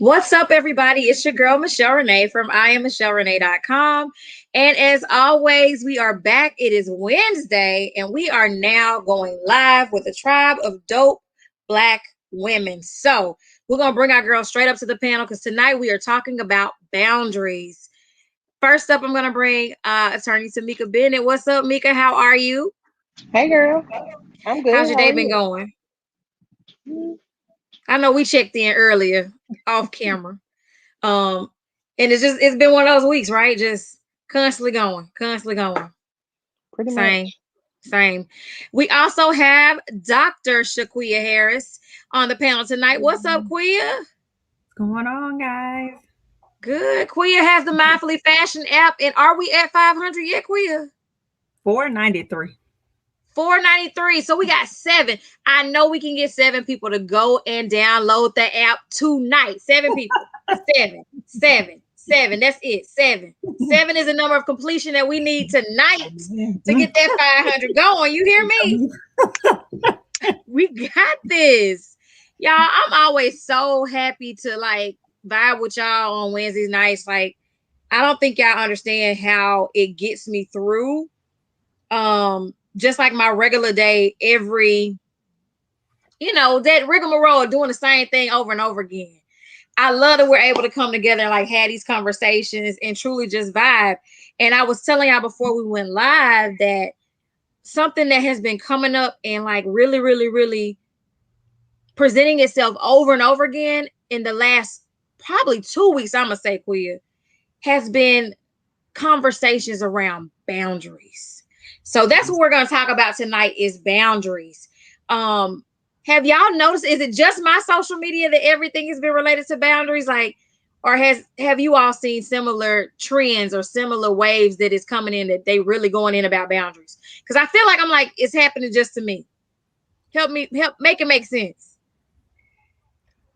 What's up, everybody? It's your girl, Michelle Renee from IamMichelleRenee.com. And as always, we are back. It is Wednesday, and we are now going live with a tribe of dope Black women. So we're going to bring our girls straight up to the panel because tonight we are talking about boundaries. First up, I'm going to bring attorney Tamika Bennett. What's up, Mika? How are you? Hey girl, I'm How's good. your How day are been you? going? Mm, I know we checked in earlier off camera. Um, and it's been one of those weeks, right? Just constantly going, constantly going. pretty Same, much. same. We also have Dr. Shaquia Harris on the panel tonight. What's up, Quia? What's going on, guys? Good. Quia has the Mindfully Fashion app, and are we at 500 yet, Quia? 493. 493. So we got seven. I know we can get seven people to go and download the app tonight. Seven people. Seven. Seven. Seven. That's it. Seven. Seven is the number of completion that we need tonight to get that 500 going. You hear me? We got this. Y'all, I'm always so happy to like vibe with y'all on Wednesday nights. Like, I don't think y'all understand how it gets me through. Just like my regular day, that rigmarole of doing the same thing over and over again. I love that we're able to come together and like have these conversations and truly just vibe. And I was telling y'all before we went live that something that has been coming up and like really, really, really presenting itself over and over again in the last probably 2 weeks, I'm gonna say, Queer, has been conversations around boundaries. So that's what we're going to talk about tonight is boundaries. Have y'all noticed, is it just my social media that everything has been related to boundaries? Like, or have you all seen similar trends or similar waves that is coming in that they really going in about boundaries? Because I feel like I'm like, it's happening just to me. Help make it make sense.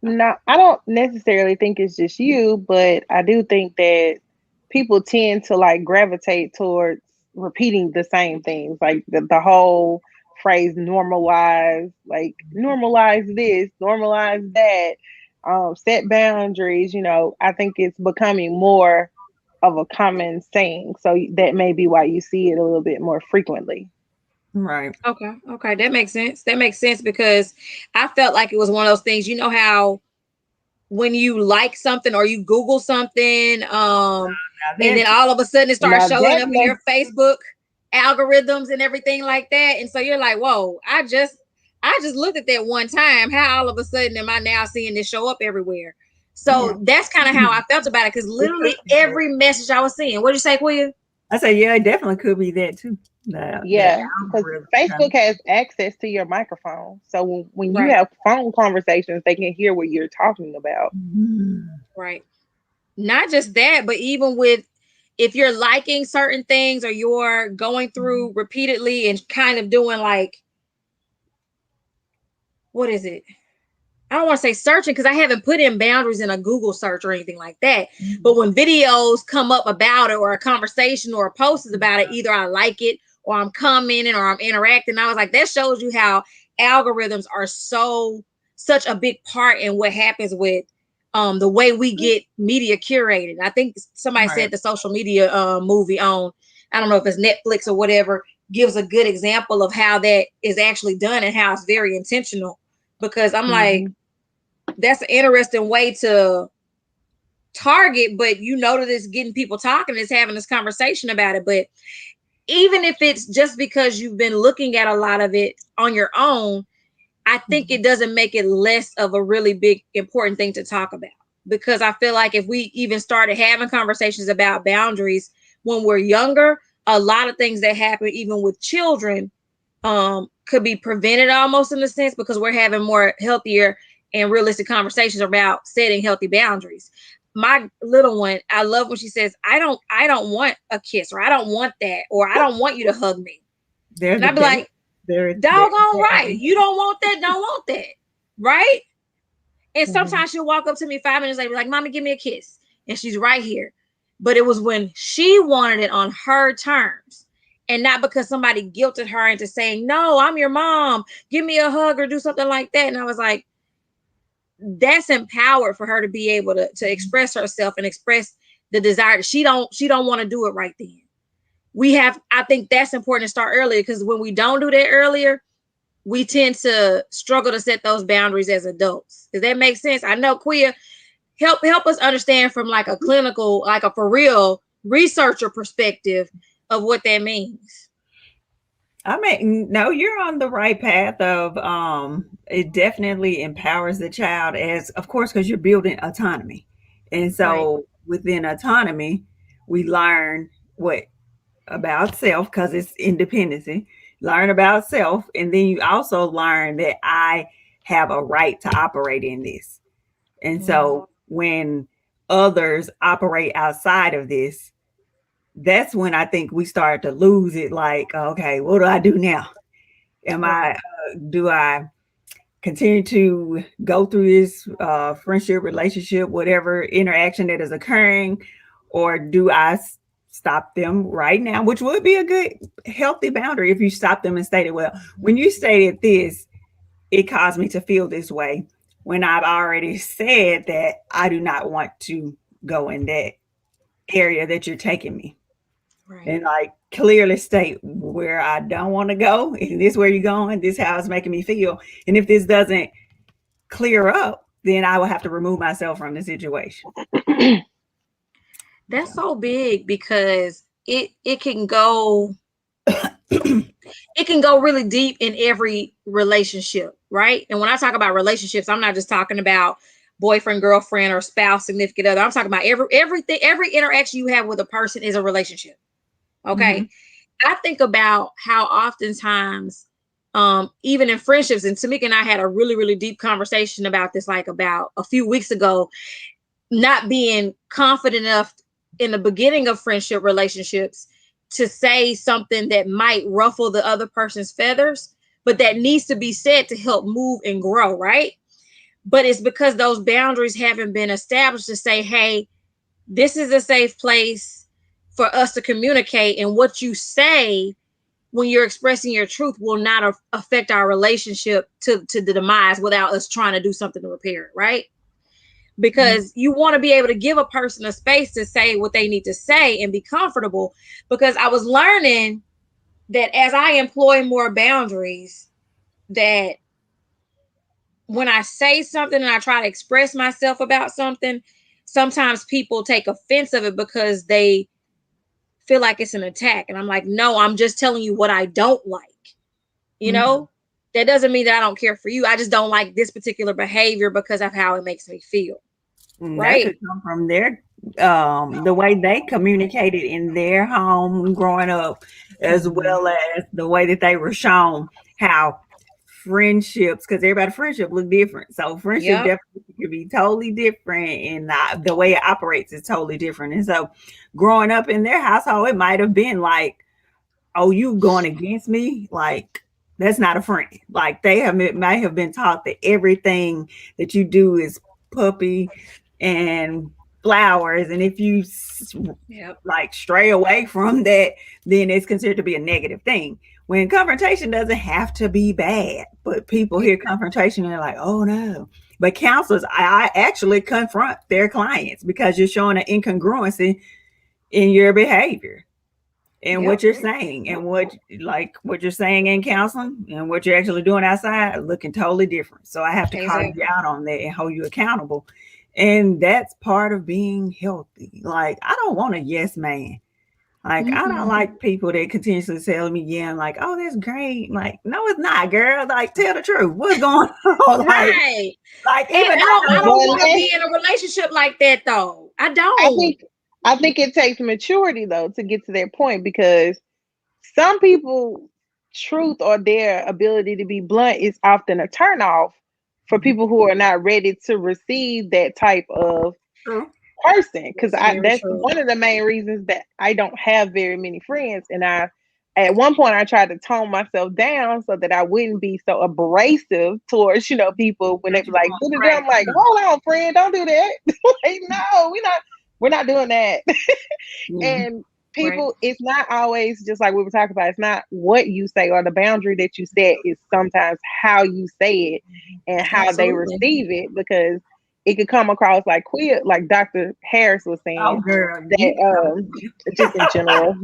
No, I don't necessarily think it's just you, but I do think that people tend to like gravitate towards repeating the same things, like the whole phrase normalize, like normalize this, normalize that, set boundaries. I think it's becoming more of a common saying. So that may be why you see it a little bit more frequently. Right. Okay, that makes sense. That makes sense because I felt like it was one of those things. You know how when you like something or you Google something, Now and then that's all of a sudden it starts Now showing that up in makes your Facebook algorithms and everything like that. And so you're like, whoa, I just looked at that one time. How all of a sudden am I now seeing this show up everywhere? yeah. So that's kind of how I felt about it because It could literally be that. every message I was seeing. What'd you say, Quia? I say, yeah, it definitely could be that too. The Yeah, because algorithm kind Facebook of. has access to your microphone. So when you Right, have phone conversations, they can hear what you're talking about. Mhm. right. Not just that, but even with if you're liking certain things or you're going through repeatedly and kind of doing like, what is it? I don't want to say searching because I haven't put in boundaries in a Google search or anything like that. But when videos come up about it or a conversation or a post is about it, either I like it or I'm commenting or I'm interacting. I was like, that shows you how algorithms are such a big part in what happens with the way we get media curated. I think somebody Right. said the social media movie on, I don't know if it's Netflix or whatever, gives a good example of how that is actually done and how it's very intentional. Because I'm like, Hmm. that's an interesting way to target, but you know that it's getting people talking, it's having this conversation about it. But even if it's just because you've been looking at a lot of it on your own, I think it doesn't make it less of a really big important thing to talk about. Because I feel like if we even started having conversations about boundaries when we're younger, a lot of things that happen even with children could be prevented almost in a sense because we're having more healthier and realistic conversations about setting healthy boundaries. My little one, I love when she says, I don't want a kiss, or I don't want that, or I don't want you to hug me. There's And a I'd be date. like, There's doggone that right. one. You don't want that, don't want that. Right? And Hmm. sometimes she'll walk up to me 5 minutes later, like, Mommy, give me a kiss. And she's right here. But it was when she wanted it on her terms and not because somebody guilted her into saying, no, I'm your mom. Give me a hug or do something like that. And I was like, that's empowered for her to be able to express herself and express the desire. She don't want to do it right then. I think that's important to start earlier, because when we don't do that earlier, we tend to struggle to set those boundaries as adults. Does that make sense? I know, Quia, help us understand from like a clinical, like a for real researcher perspective of what that means. I mean, no, you're on the right path of it definitely empowers the child, as of course, because you're building autonomy. And so within autonomy, we learn what about self, because it's independency. Learn about self, and then you also learn that I have a right to operate in this. And so when others operate outside of this, that's when I think we start to lose it. Like, okay, what do I do now? Do I continue to go through this friendship, relationship, whatever interaction that is occurring, or do I stop them right now? Which would be a good, healthy boundary if you stop them and stated, well, when you stated this, it caused me to feel this way, when I've already said that I do not want to go in that area that you're taking me. Right. And like clearly state where I don't want to go. And this where you're going. This how it's making me feel. And if this doesn't clear up, then I will have to remove myself from the situation. That's so big, because it can go it can go really deep in every relationship, right? And when I talk about relationships, I'm not just talking about boyfriend, girlfriend, or spouse, significant other. I'm talking about everything, every interaction you have with a person is a relationship. Okay. Mm-hmm. I think about how oftentimes, even in friendships, and Tamika and I had a really, really deep conversation about this, like about a few weeks ago, not being confident enough in the beginning of friendship relationships to say something that might ruffle the other person's feathers, but that needs to be said to help move and grow, right? But it's because those boundaries haven't been established to say, hey, this is a safe place for us to communicate, and what you say when you're expressing your truth will not affect our relationship to the demise without us trying to do something to repair it, right? Because you want to be able to give a person a space to say what they need to say and be comfortable. Because I was learning that as I employ more boundaries, that when I say something and I try to express myself about something, sometimes people take offense of it because they feel like it's an attack. And I'm like, no, I'm just telling you what I don't like. You know, that doesn't mean that I don't care for you. I just don't like this particular behavior because of how it makes me feel. Right. That could come from their the way they communicated in their home growing up, as well as the way that they were shown how friendships, because everybody's friendship look different. So friendship definitely could be totally different, and the way it operates is totally different. And so growing up in their household, it might have been like, oh, you going against me? Like, that's not a friend. Like might have been taught that everything that you do is puppy and flowers, and if you like stray away from that, then it's considered to be a negative thing. When confrontation doesn't have to be bad, but people hear confrontation and they're like, oh no. But counselors, I actually confront their clients because you're showing an incongruency in your behavior and what you're saying, and what you're saying in counseling and what you're actually doing outside looking totally different. So I have to call you out on that and hold you accountable. And that's part of being healthy. Like, I don't want a yes man. Like, I don't like people that continuously tell me, yeah, I'm like, oh, that's great. Like, no, it's not, girl. Like, tell the truth. What's going on? Like, even I don't want to be in a relationship like that, though. I don't. I think it takes maturity, though, to get to that point, because some people, truth or their ability to be blunt is often a turnoff for people who are not ready to receive that type of person. Because that's one of the main reasons that I don't have very many friends. And at one point I tried to tone myself down so that I wouldn't be so abrasive towards, people when they be like, I'm like, hold on, friend, don't do that. Like, no, we're not doing that. And people, it's not always just like we were talking about. It's not what you say or the boundary that you set. It's sometimes how you say it and how they receive it, because it could come across like queer, like Dr. Harris was saying, girl, that just in general,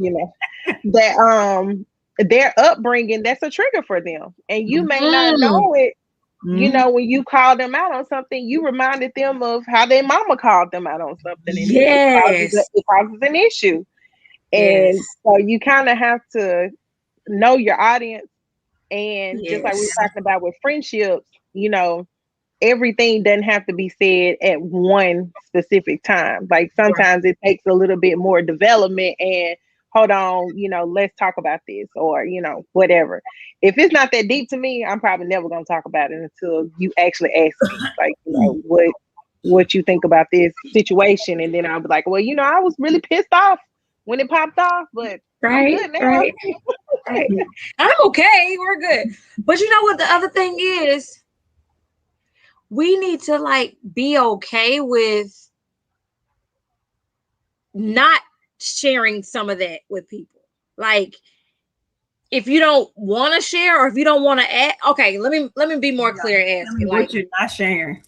that their upbringing, that's a trigger for them, and you may not know it. You know, when you call them out on something, you reminded them of how their mama called them out on something, and it causes an issue. And so you kind of have to know your audience. And just like we were talking about with friendships, everything doesn't have to be said at one specific time. Like sometimes it takes a little bit more development and hold on, let's talk about this, or, whatever. If it's not that deep to me, I'm probably never going to talk about it until you actually ask me, like, what you think about this situation. And then I'll be like, well, I was really pissed off when it popped off, but I'm good now. Right. I'm okay. We're good. But you know what the other thing is? We need to be okay with not sharing some of that with people. Like, if you don't want to share, or if you don't want to add, okay, let me be more clear and ask you, what you're not sharing.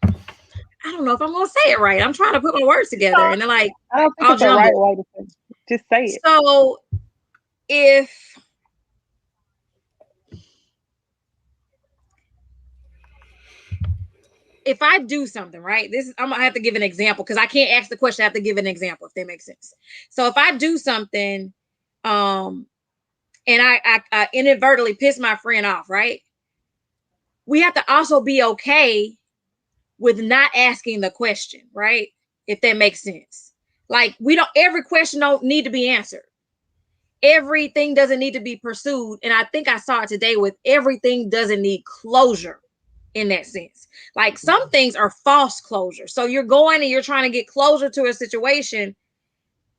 I don't know if I'm gonna say it right. I'm trying to put my words together, and they're like, I don't think it's the right way to say it. Just say it. So if I do something, right? I'm gonna have to give an example, because I can't ask the question. I have to give an example, if that makes sense. So if I do something, and I inadvertently piss my friend off, right? We have to also be okay with not asking the question, right? If that makes sense. Like, every question don't need to be answered. Everything doesn't need to be pursued. And I think I saw it today with everything doesn't need closure in that sense. Like, some things are false closure. So you're going and you're trying to get closure to a situation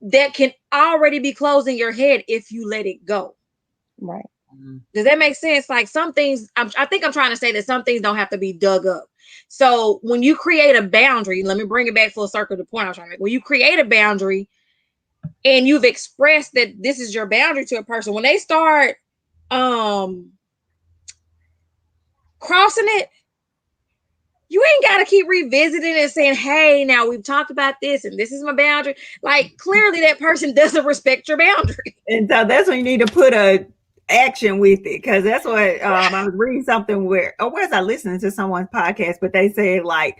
that can already be closed in your head if you let it go. Right. Does that make sense? Like, some things, I think I'm trying to say that some things don't have to be dug up. So when you create a boundary, let me bring it back full circle to the point I was trying to make. When you create a boundary and you've expressed that this is your boundary to a person, when they start crossing it, you ain't got to keep revisiting and saying, hey, now we've talked about this and this is my boundary. Like, clearly that person doesn't respect your boundary. And so that's when you need to put a action with it, because that's what I was reading something where was I listening to someone's podcast, but they said, like,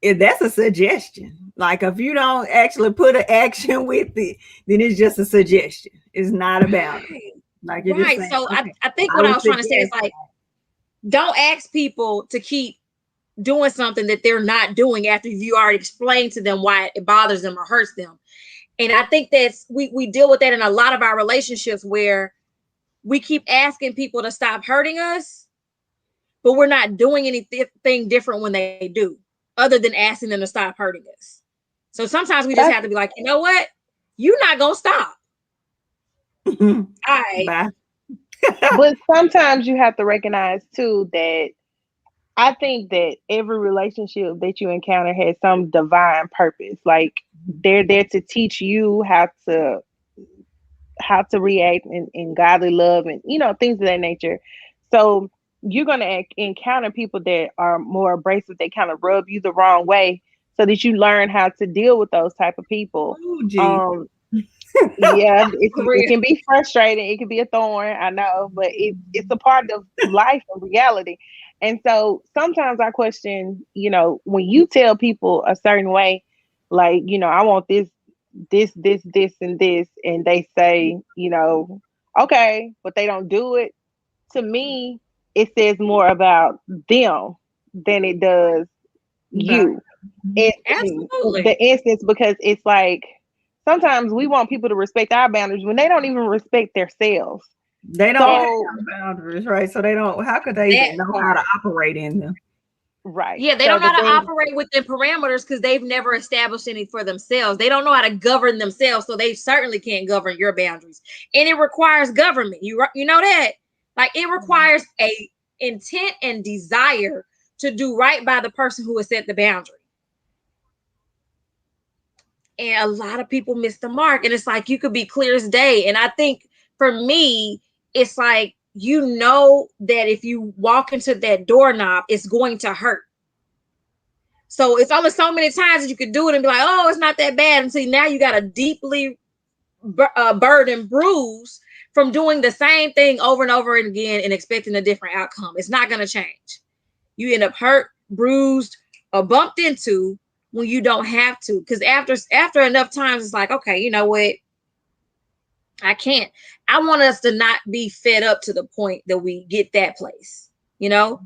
if that's a suggestion. Like, if you don't actually put an action with it, then it's just a suggestion. It's not about it. Like, you're just saying, so okay, I think what I was trying to say is, like, don't ask people to keep doing something that they're not doing after you already explained to them why it bothers them or hurts them. And I think that's we deal with that in a lot of our relationships, where we keep asking people to stop hurting us, but we're not doing anything different when they do, other than asking them to stop hurting us. So sometimes we just have to be like, you know what? You're not going to stop. All right. Bye. But sometimes you have to recognize too that I think that every relationship that you encounter has some divine purpose. Like, they're there to teach you how to react in godly love and, things of that nature. So you're going to encounter people that are more abrasive. They kind of rub you the wrong way, so that you learn how to deal with those type of people. Ooh, yeah, it can be frustrating. It can be a thorn, I know, but it's a part of life and reality. And so sometimes I question, when you tell people a certain way, like, I want this, and this, and they say, okay, but they don't do it. To me, it says more about them than it does you. Absolutely. The instance, because it's like, sometimes we want people to respect our boundaries when they don't even respect themselves. They don't have boundaries, right? So they don't. How could they even know how to operate in them? Right. Yeah, they don't know how to operate within parameters, because they've never established any for themselves. They don't know how to govern themselves, so they certainly can't govern your boundaries. And it requires government. You know that? Like, it requires a intent and desire to do right by the person who has set the boundary. And a lot of people miss the mark. And it's like you could be clear as day. And I think for me, it's like you know that if you walk into that doorknob, it's going to hurt. So it's only so many times that you could do it and be like, oh, it's not that bad. And see, now you got a deeply burdened bruise from doing the same thing over and over again and expecting a different outcome. It's not going to change. You end up hurt, bruised, or bumped into when you don't have to. Because after enough times, it's like, okay, you know what? I can't. I want us to not be fed up to the point that we get that place, you know,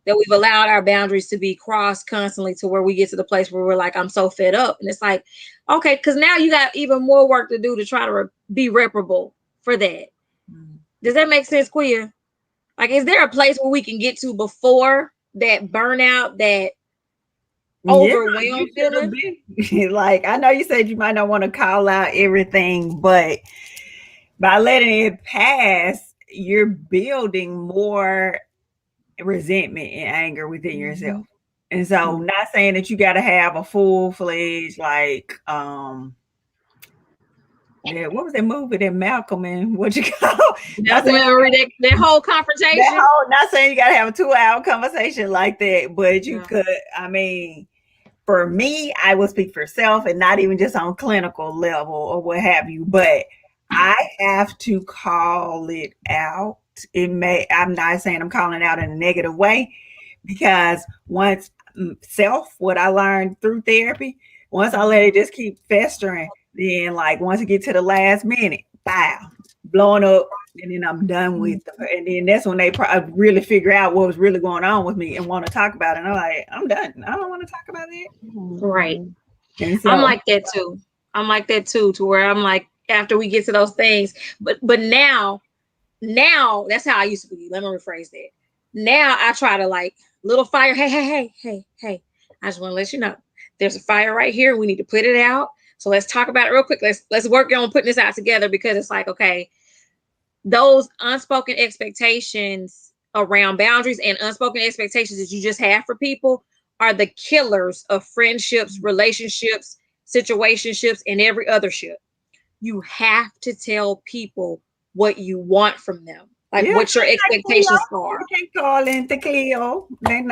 that we've allowed our boundaries to be crossed constantly to where we get to the place where we're like, I'm so fed up. And it's like, okay, because now you got even more work to do to try to be reparable for that. Does that make sense, Quia? Like, is there a place where we can get to before that burnout, that overwhelmed feeling? Like, I know you said you might not want to call out everything, but by letting it pass, you're building more resentment and anger within yourself. And so, not saying that you got to have a full-fledged, like, yeah, what was that movie that Malcolm and what you call that whole confrontation? Not saying you got to have a 2-hour conversation like that, but you could. I mean, for me, I will speak for self and not even just on clinical level or what have you, but I have to call it out. I'm not saying I'm calling it out in a negative way, because once what I learned through therapy, once I let it just keep festering, then like once it get to the last minute, blowing up, and then I'm done with them. And then that's when they really figure out what was really going on with me and want to talk about it. And I'm like, I'm done. I don't want to talk about it. Right. So, I'm like that too. To where I'm like, after we get to those things, but now that's how I used to be. Let me rephrase that. Now I try to like little fire. Hey. I just want to let you know there's a fire right here. We need to put it out. So let's talk about it real quick. Let's work on putting this out together, because it's like, okay, those unspoken expectations around boundaries and unspoken expectations that you just have for people are the killers of friendships, relationships, situationships, and every other ship. You have to tell people what you want from them, like what your expectations are. You can call into Cleo. You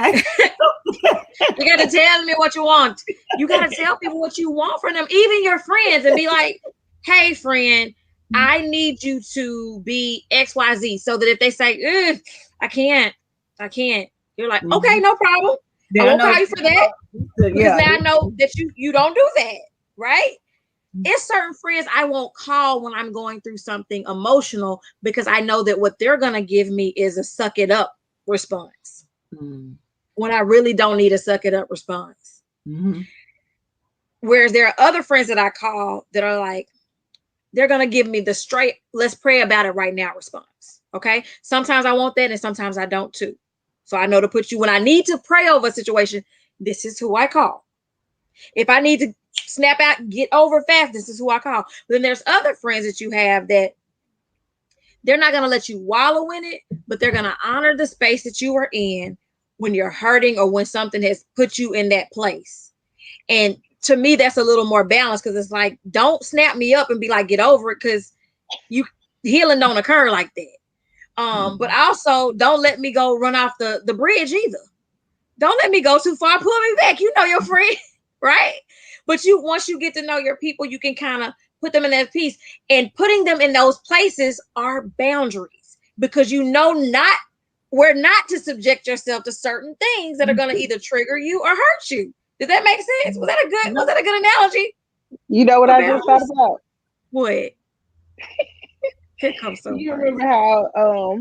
got to tell me what you want. You got to tell people what you want from them, even your friends, and be like, hey, friend, I need you to be XYZ, so that if they say, I can't, you're like, okay, no problem. I won't call you for that. Because now I know that you don't do that, right? It's certain friends I won't call when I'm going through something emotional, because I know that what they're going to give me is a suck it up response. When I really don't need a suck it up response. Whereas there are other friends that I call that are like, they're going to give me the straight, let's pray about it right now response. Okay. Sometimes I want that, and sometimes I don't too. So I know to put you, when I need to pray over a situation, this is who I call. If I need to snap out, get over fast, this is who I call. But then there's other friends that you have that they're not going to let you wallow in it, but they're going to honor the space that you are in when you're hurting or when something has put you in that place. And to me, that's a little more balanced, because it's like, don't snap me up and be like, get over it, because healing don't occur like that. But also don't let me go run off the bridge either. Don't let me go too far. Pull me back. You know your friend, right? But once you get to know your people, you can kind of put them in that piece, and putting them in those places are boundaries, because we're not to subject yourself to certain things that are going to either trigger you or hurt you. Did that make sense? Was that a good analogy? You know what I just thought about? What? Here comes some. You remember how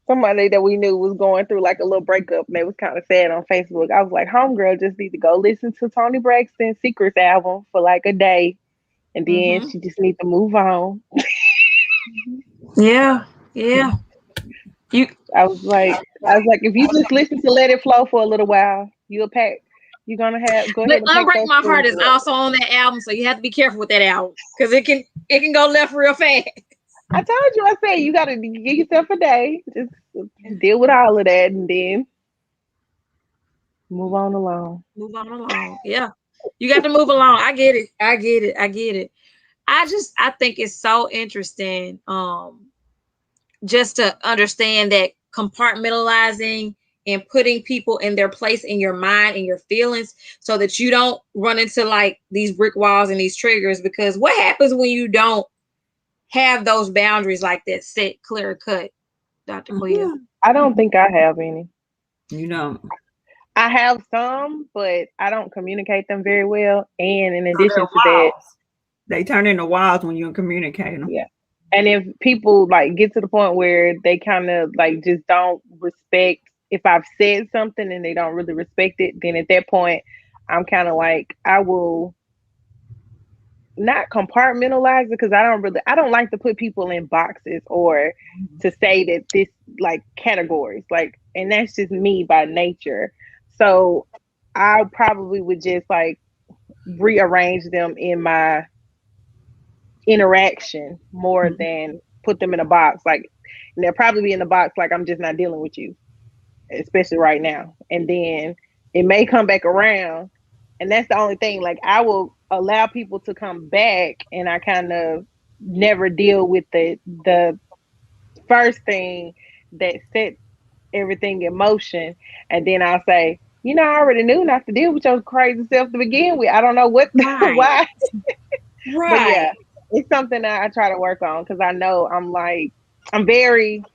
somebody that we knew was going through like a little breakup, and they was kind of sad on Facebook. I was like, homegirl just need to go listen to Toni Braxton's Secrets album for like a day, and then she just need to move on. Yeah. I was like, if you just listen to Let It Flow for a little while, you're gonna have. Go ahead. But Unbreak My Heart is also on that album, so you have to be careful with that album, because it can go left real fast. I told you, I said you gotta give yourself a day, just deal with all of that, and then move on along. Yeah. You got to move along. I get it. I get it. I get it. I think it's so interesting. Just to understand that compartmentalizing and putting people in their place in your mind and your feelings so that you don't run into like these brick walls and these triggers. Because what happens when you don't have those boundaries like that set, clear cut, Dr. Quia? I don't think I have any. You know, I have some, but I don't communicate them very well. And in so they're addition to that, walls. They turn into walls when you communicate them. yeah. And if people like get to the point where they kind of like just don't respect if I've said something and they don't really respect it, then at that point I'm kind of like I will not compartmentalize it because I don't like to put people in boxes or to say that this like categories like and that's just me by nature. So I probably would just like rearrange them in my interaction more than put them in a box. Like and they'll probably be in the box like I'm just not dealing with you, especially right now. And then it may come back around. And that's the only thing. Like I will allow people to come back and I kind of never deal with the first thing that set everything in motion. And then I'll say, you know, I already knew not to deal with your crazy self to begin with. I don't know what Right. why. Right. But yeah, it's something that I try to work on because I know I'm very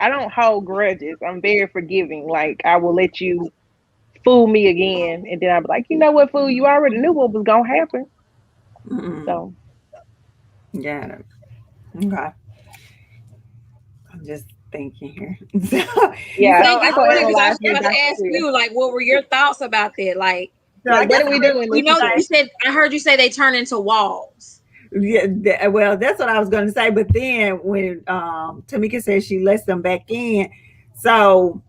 I don't hold grudges. I'm very forgiving. Like I will let you fool me again, and then I'll be like, you know what, fool, you already knew what was gonna happen. So Yeah. Okay. I'm just thinking here. You yeah, So think I it's so funny guess, because I was analyze me, about to Dr. ask Queer. you, like, what were your thoughts about that? so I Like, what guess are I we would doing? You This know, you is said I heard you say they turn into walls. yeah, well, that's what I was going to say. But then when Tamika said she lets them back in, so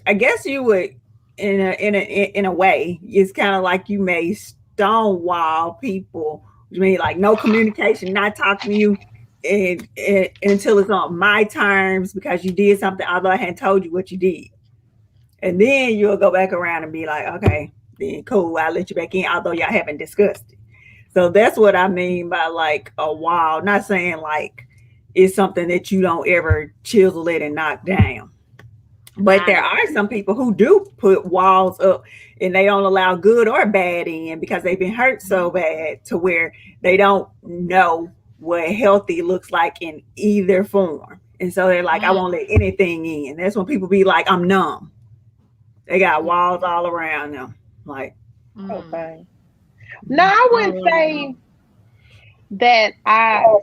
I guess you would, in a way, it's kind of like you may stonewall people, which means like no communication, not talking to you, and until it's on my terms because you did something although I hadn't told you what you did, and then you'll go back around and be like, okay, then cool, I'll let you back in, although y'all haven't discussed it. So that's what I mean by like a wall. Not saying like it's something that you don't ever chisel it and knock down. But there are some people who do put walls up and they don't allow good or bad in because they've been hurt so bad to where they don't know what healthy looks like in either form. And so they're like, I won't let anything in. That's when people be like, I'm numb. They got walls all around them. Like, so fine. No, I wouldn't say that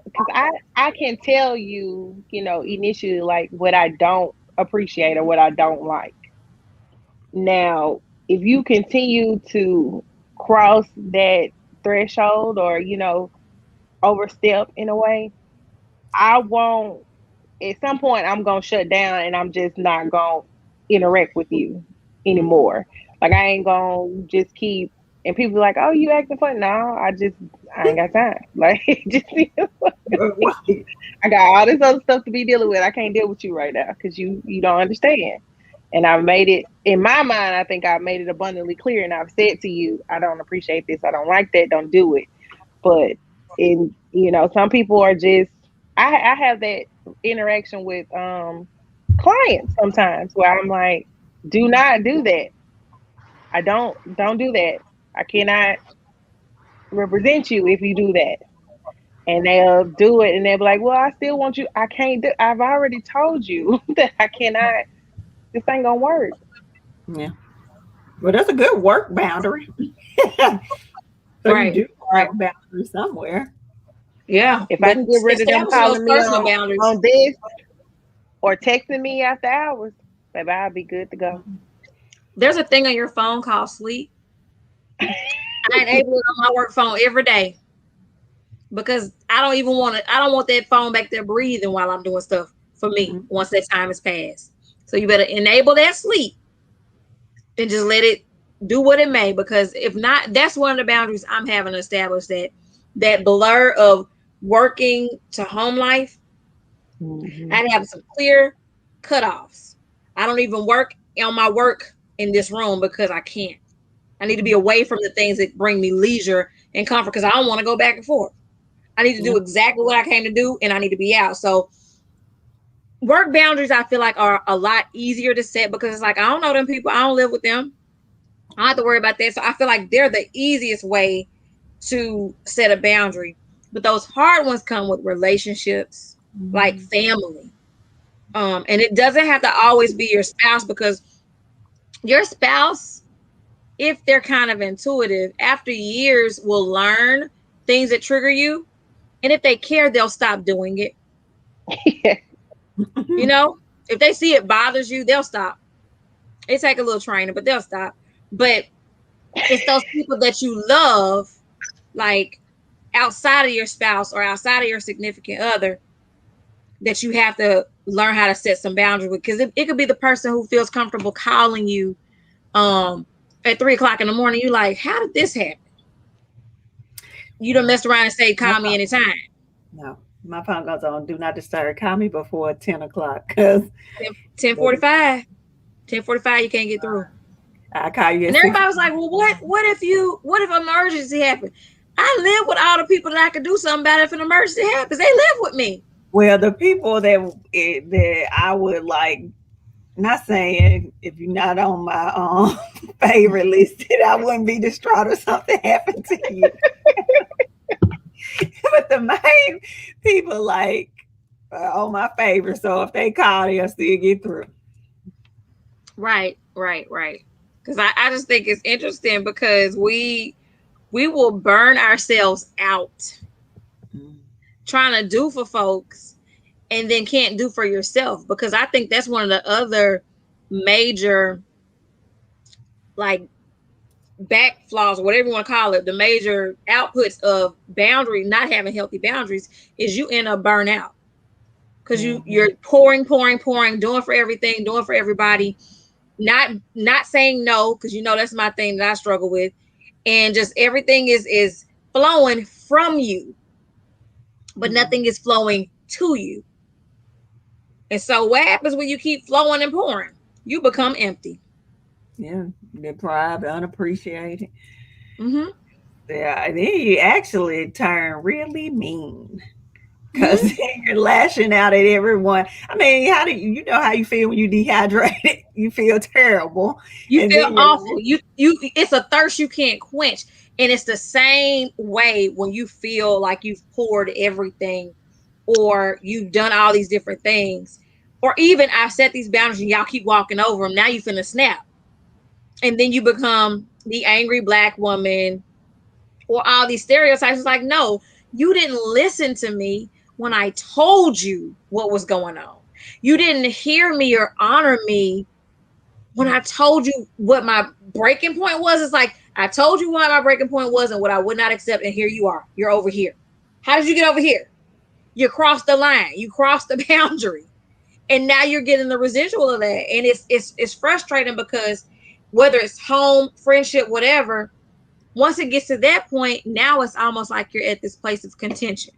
because I can tell you, you know, initially like what I don't appreciate or what I don't like. Now, if you continue to cross that threshold or, you know, overstep in a way, I won't, at some point, I'm going to shut down and I'm just not going to interact with you anymore. Like, I ain't going to just keep, and people like, oh, you acting funny. No, I ain't got time. Like, just, I got all this other stuff to be dealing with. I can't deal with you right now because you don't understand. And I've made it in my mind. I think I've made it abundantly clear, and I've said to you, I don't appreciate this. I don't like that. Don't do it. But in you know, some people are just. I have that interaction with clients sometimes where I'm like, do not do that. I don't do that. I cannot represent you if you do that. And they'll do it and they'll be like, well, I still want you. I can't do I've already told you that I cannot, this ain't gonna work. yeah. Well, that's a good work boundary. So you Right. do Right. have a boundary somewhere. Yeah. If I But can get rid of them establishing those calling me personal boundaries. on this or texting me after hours, baby, I'll be good to go. There's a thing on your phone called sleep. I enable it on my work phone every day because I don't want that phone back there breathing while I'm doing stuff for me Mhm. once that time has passed. So you better enable that sleep and just let it do what it may, because if not, that's one of the boundaries I'm having to establish, that blur of working to home life. I Mm-hmm. had to have some clear cutoffs. I don't even work on my work in this room because I can't. I need to be away from the things that bring me leisure and comfort because I don't want to go back and forth. I need to do exactly what I came to do, and I need to be out. So work boundaries, I feel like, are a lot easier to set because it's like, I don't know them people. I don't live with them. I don't have to worry about that. So I feel like they're the easiest way to set a boundary. But those hard ones come with relationships, like family. And it doesn't have to always be your spouse because your spouse, if they're kind of intuitive, after years will learn things that trigger you. And if they care, they'll stop doing it. You know, if they see it bothers you, they'll stop. It take a little training, but they'll stop. But it's those people that you love, like outside of your spouse or outside of your significant other, that you have to learn how to set some boundaries with. Because it could be the person who feels comfortable calling you at 3 o'clock in the morning. You're like, how did this happen? You done messed around and say, call me anytime. No, my phone goes on do not disturb. Call me before 10 o'clock because 10:45. 10:45, you can't get through. I call you. And everybody was like, well, what if emergency happened? I live with all the people that I could do something about if an emergency happens. They live with me. Well, the people that I would like, not saying if you're not on my favorite list, that I wouldn't be distraught if something happened to you. But the main people like on my favorite, so if they call, they'll still get through. Right. Because I just think it's interesting because we will burn ourselves out trying to do for folks and then can't do for yourself. Because I think that's one of the other major like back flaws, or whatever you want to call it, the major outputs of not having healthy boundaries is you end up burnout. Because you're pouring, doing for everything, doing for everybody, not saying no, because that's my thing that I struggle with. And just everything is flowing from you, but nothing is flowing to you. And so what happens when you keep flowing and pouring? You become empty. Yeah, deprived, unappreciated. Mm-hmm. Yeah, then you actually turn really mean because you're lashing out at everyone. I mean, how do you know how you feel when you dehydrated? You feel terrible. You feel awful. You it's a thirst you can't quench. And it's the same way when you feel like you've poured everything or you've done all these different things. Or even I've set these boundaries and y'all keep walking over them. Now you finna snap. And then you become the angry Black woman or all these stereotypes. It's like, no, you didn't listen to me when I told you what was going on. You didn't hear me or honor me when I told you what my breaking point was. It's like, I told you what my breaking point was and what I would not accept. And here you are. You're over here. How did you get over here? You crossed the line. You crossed the boundary. And now you're getting the residual of that. And it's frustrating because whether it's home, friendship, whatever, once it gets to that point, now it's almost like you're at this place of contention.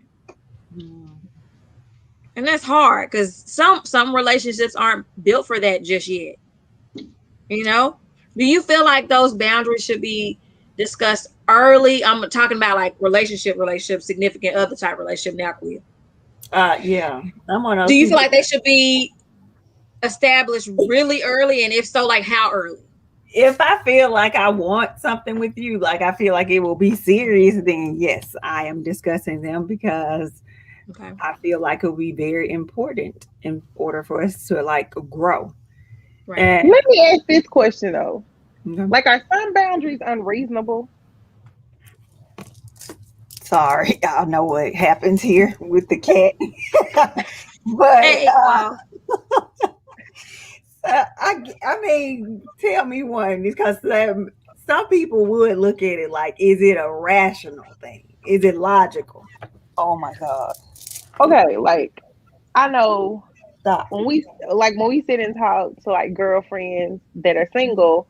And that's hard because some relationships aren't built for that just yet. Do you feel like those boundaries should be discussed early? I'm talking about like relationship, significant other type relationship now, Quia. Yeah. Do you feel like they should be established really early? And if so, like how early? If I feel like I want something with you, like I feel like it will be serious, then yes, I am discussing them because I feel like it will be very important in order for us to like grow. Right. And let me ask this question though. Like, are some boundaries unreasonable? Sorry, I know what happens here with the cat. But I mean, tell me one, because some people would look at it like, is it a rational thing? Is it logical? Oh my God. Okay, like I know when we sit and talk to like girlfriends that are single,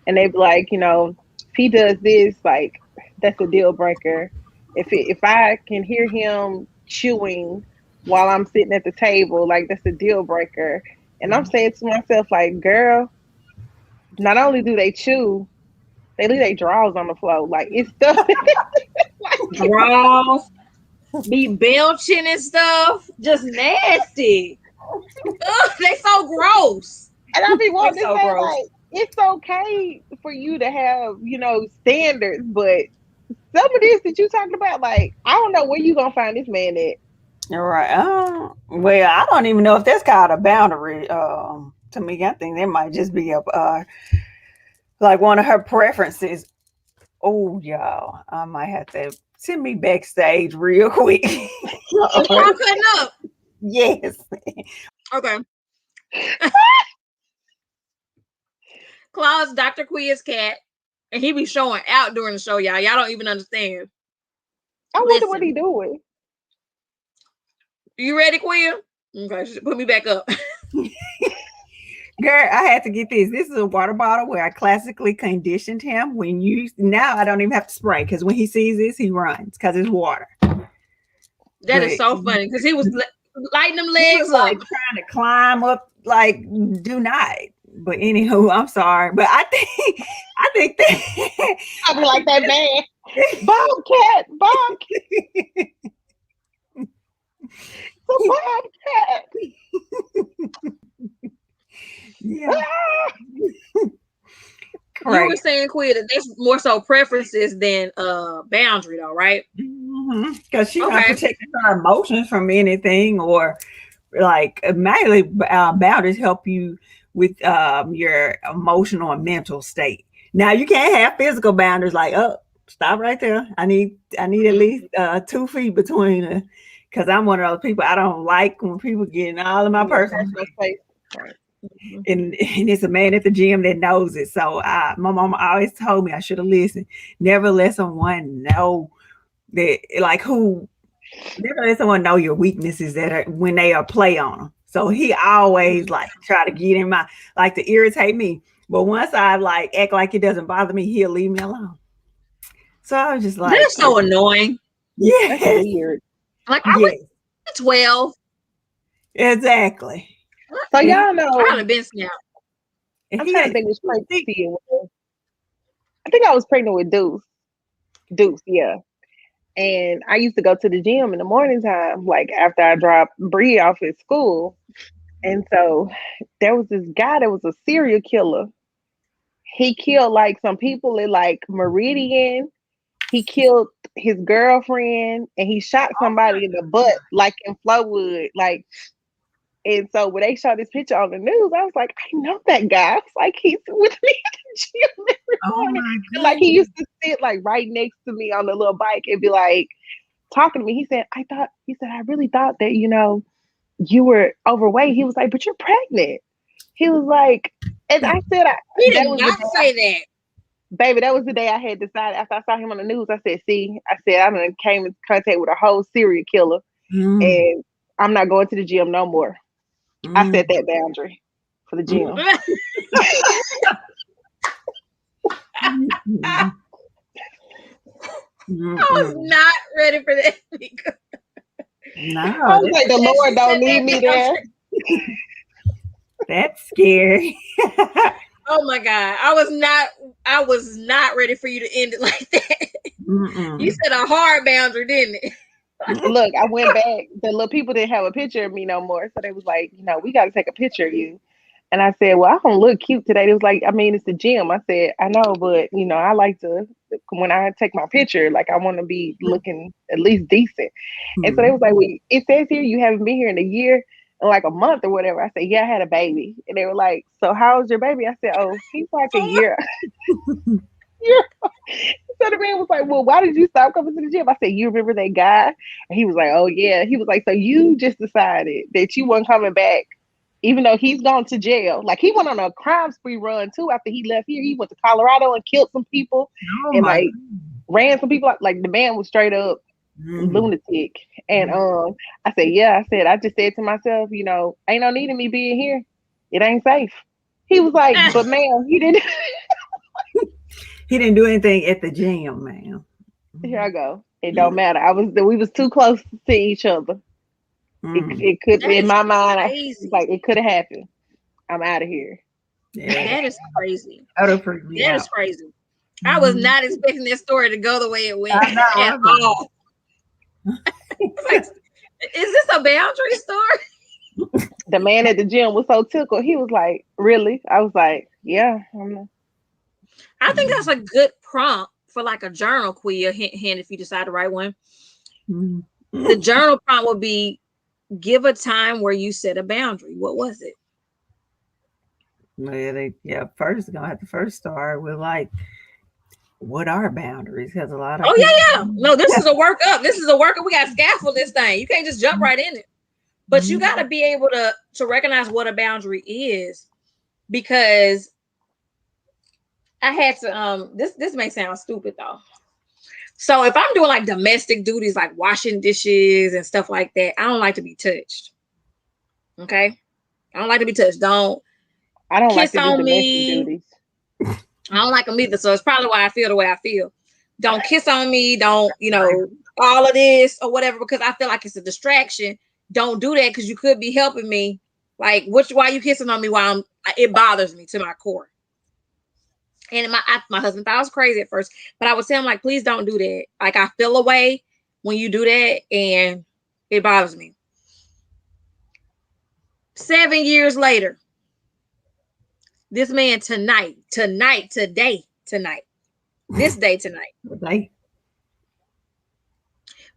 and they be like, if he does this, like that's a deal breaker. If I can hear him chewing while I'm sitting at the table, like that's a deal breaker. And I'm saying to myself, like, girl, not only do they chew, They leave their drawers on the floor. Like it's stuff. Draws, be belching and stuff. Just nasty. Ugh, they so gross. And I be wanting to so say, gross. like, it's okay for you to have, standards, but some of this that you talking about, like, I don't know where you gonna find this man at. All right. Well, I don't even know if that's called a boundary. To me, I think that might just be a like one of her preferences. Oh, y'all, I might have to send me backstage real quick. It's all cutting up. Yes. Okay. Claude's Dr. Quiz cat, and he be showing out during the show, y'all. Y'all don't even understand. I wonder what he doing. You ready, Quill? Okay, put me back up. Girl, I had to get this. This is a water bottle where I classically conditioned him. Now I don't even have to spray because when he sees this, he runs because it's water. That is so funny because he was lighting them legs up, like trying to climb up. Like, do not. But anywho, I'm sorry, but I think that I be like that man, Bobcat, Bobcat. Yeah. You were saying, Quill, that there's more so preferences than boundary, though, right? Because she's not protecting her emotions from anything, or like mainly boundaries help you with your emotional and mental state. Now you can't have physical boundaries like, oh, stop right there. I need at least 2 feet between us, because I'm one of those people. I don't like when people get in all of my personal space. Right. And it's a man at the gym that knows it. So my mom always told me I should have listened. Never let someone know that, never let someone know your weaknesses when they are play on them. So he always try to get in to irritate me. But once I act like it doesn't bother me, he'll leave me alone. So I was just like, that's so annoying. Yeah, that's weird. Like I was 12. Exactly. So y'all know, I haven't been snapped. I'm trying to think which pregnancy it was. I think I was pregnant with Deuce, yeah. And I used to go to the gym in the morning time, like after I dropped Bree off at school. And so there was this guy that was a serial killer. He killed some people at Meridian. He killed his girlfriend and he shot somebody in the butt, in Flowood. And so when they showed this picture on the news, I was like, I know that guy. I was like, he's with me at the gym every morning. And he used to sit right next to me on the little bike and be talking to me. He said, I really thought that, you were overweight. He was like, but you're pregnant. He was like, and I said, he did not say that. Baby, that was the day I had decided after I saw him on the news. I said, I came in contact with a whole serial killer and I'm not going to the gym no more. I set that boundary for the gym. I was not ready for that. No, I was like, the Lord don't need me there. That's scary. Oh my God. I was not ready for you to end it like that. You said a hard boundary, didn't it? Look, I went back. The little people didn't have a picture of me no more. So they was like, we got to take a picture of you. And I said, well, I don't look cute today. They was like, I mean, it's the gym. I said, I know, but, I like to, when I take my picture, I want to be looking at least decent. And so they was like, well, it says here you haven't been here in a year, in a month or whatever. I said, yeah, I had a baby. And they were like, so how old's your baby? I said, oh, he's a year. So the man was like, well, why did you stop coming to the gym? I said, you remember that guy? And he was like, oh, yeah. He was like, so you just decided that you weren't coming back, even though he's gone to jail. He went on a crime spree run, too, after he left here. He went to Colorado and killed some people and, ran some people. The man was straight up lunatic. And I said, yeah. I said, I just said to myself, ain't no need of me being here. It ain't safe. He was like, but, man, he didn't. He didn't do anything at the gym, man. Here I go. It don't matter. We was too close to each other. It could, in my mind, it could have happened. I'm out of here. Yeah. That is crazy. That is crazy. I was not expecting this story to go the way it went I know. at all. Like, is this a boundary story? The man at the gym was so tickled. He was like, "Really?" I was like, "Yeah." I think that's a good prompt for like a journal quiz. Hint, hint, if you decide to write one. The journal prompt would be, give a time where you set a boundary. What was it? First gonna have to first start with like, what are boundaries? Because a lot of Oh people, yeah. No, this is a workup. This is a workup. We got to scaffold this thing. You can't just jump right in it. But you got to be able to recognize what a boundary is, because I had to this may sound stupid though. So if I'm doing like domestic duties like washing dishes and stuff like that, I don't like to be touched. Okay? I don't like to be touched. I don't like Kiss to do on domestic me. duties. I don't like them either. So it's probably why I feel the way I feel. Don't kiss on me. Don't, all of this or whatever, because I feel like it's a distraction. Don't do that because you could be helping me. Like, why you kissing on me while it bothers me to my core. And my husband thought I was crazy at first, but I would say, I'm like, please don't do that. Like, I feel away when you do that and it bothers me. 7 years later, this man tonight, this day tonight,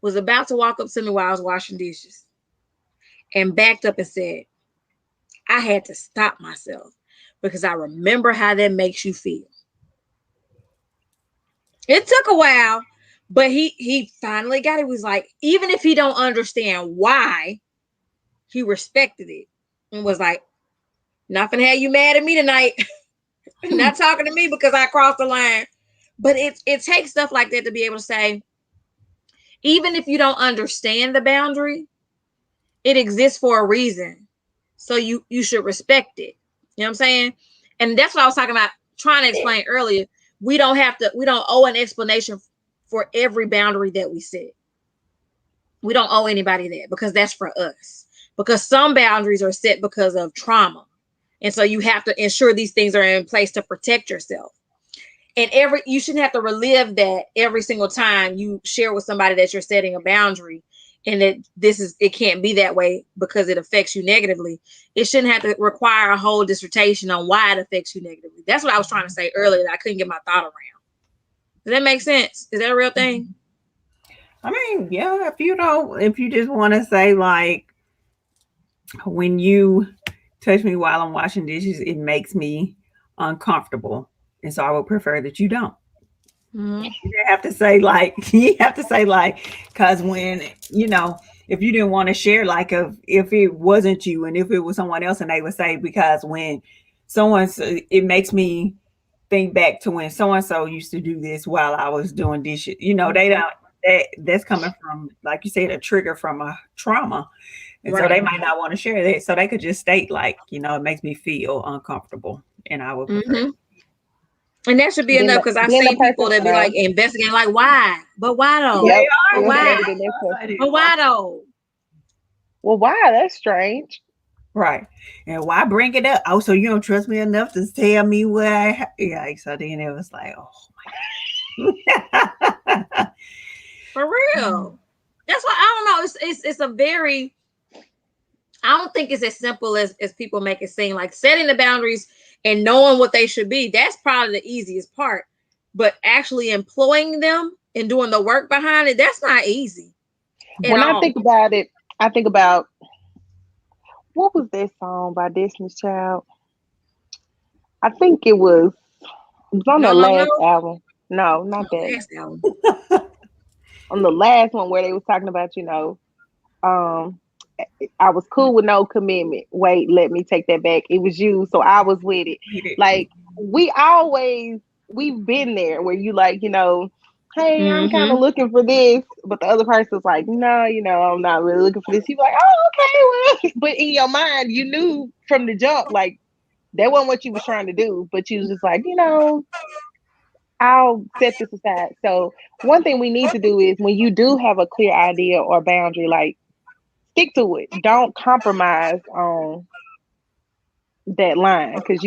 was about to walk up to me while I was washing dishes and backed up and said, I had to stop myself because I remember how that makes you feel. It took a while, but he finally got it. He was like, even if he don't understand why, he respected it and was like, not gonna have you mad at me tonight. Not talking to me because I crossed the line. But it takes stuff like that to be able to say, even if you don't understand the boundary, it exists for a reason. So you should respect it. You know what I'm saying? And that's what I was talking about, trying to explain earlier. We don't owe an explanation for every boundary that we set. We don't owe anybody that, because that's for us. Because some boundaries are set because of trauma. And so you have to ensure these things are in place to protect yourself. And you shouldn't have to relive that every single time you share with somebody that you're setting a boundary, and that it can't be that way because it affects you negatively. It shouldn't have to require a whole dissertation on why it affects you negatively. That's what I was trying to say earlier that I couldn't get my thought around. Does that make sense? Is that a real thing? I mean, yeah, if you just want to say, like, when you touch me while I'm washing dishes, it makes me uncomfortable. And so I would prefer that you don't. Mm-hmm. You have to say because when, if you didn't want to share, like, if it wasn't you and if it was someone else, and they would say, because when it makes me think back to when so-and-so used to do this while I was doing dishes. They don't, that's coming from, like you said, a trigger from a trauma. And right. So they might not want to share that. So they could just state, like, it makes me feel uncomfortable. And I would prefer. Mm-hmm. And that should be enough, because I've seen people that be like investigating, like, why? But why though? Yep. But why? But why though? Well, why? That's strange. Right. And why bring it up? Oh, so you don't trust me enough to tell me what so then it was like, oh my God. For real. That's why I don't know. It's a very, I don't think it's as simple as people make it seem. Like, setting the boundaries and knowing what they should be, that's probably the easiest part. But actually employing them and doing the work behind it, that's not easy. When I think about it, I think about, what was that song by Destiny's Child? I think it was on the last album. No, not that. Last album. On the last one, where they was talking about, I was cool with no commitment. Wait, let me take that back. It was you, so I was with it. Like, we've been there where you like, hey, I'm kind of looking for this, but the other person's like, no, I'm not really looking for this. You're like, oh, okay, well, but in your mind, you knew from the jump, like, that wasn't what you was trying to do, but you was just like, I'll set this aside. So one thing we need to do is, when you do have a clear idea or boundary, like, stick to it. Don't compromise on that line, because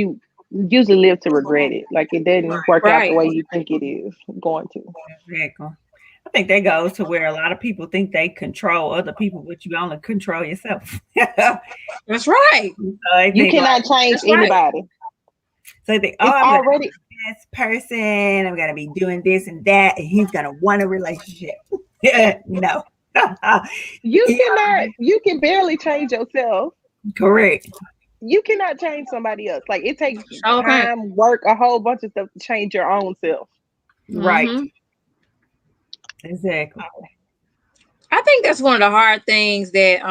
usually live to regret it. Like it didn't work out the Right. way you think it is going to. Exactly. I think that goes to where a lot of people think they control other people, but you only control yourself. So That's right. I You think like, cannot change That's right. anybody. so they think, oh, It's I'm gonna already be this person, I'm gonna be doing this and that, and he's gonna want a relationship. No. Yeah, you can barely change yourself. correct. You cannot change somebody else. Like it takes Okay. time, work, a whole bunch of stuff to change your own self. Right. Mm-hmm. Exactly. I think that's one of the hard things that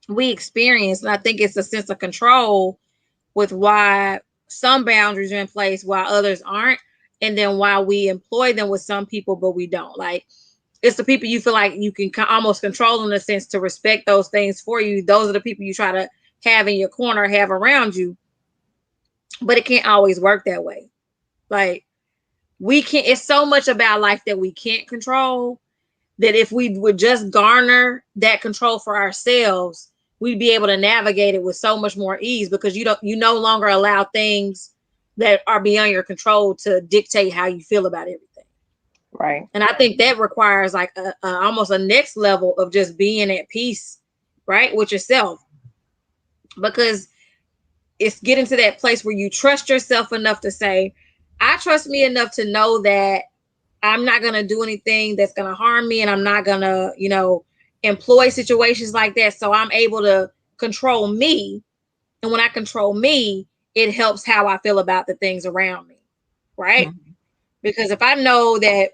we experience, and I think it's a sense of control with why some boundaries are in place while others aren't, and then why we employ them with some people but we don't. Like it's the people you feel like you can almost control in a sense to respect those things for you. Those are the people you try to have in your corner, have around you, but it can't always work that way. Like we can't. It's so much about life that we can't control that if we would just garner that control for ourselves, we'd be able to navigate it with so much more ease because you no longer allow things that are beyond your control to dictate how you feel about everything. Right. And I think that requires like a almost a next level of just being at peace, right, with yourself, because it's getting to that place where you trust yourself enough to say, I trust me enough to know that I'm not going to do anything that's going to harm me, and I'm not going to, employ situations like that. So I'm able to control me. And when I control me, it helps how I feel about the things around me. Right. Mm-hmm. Because if I know that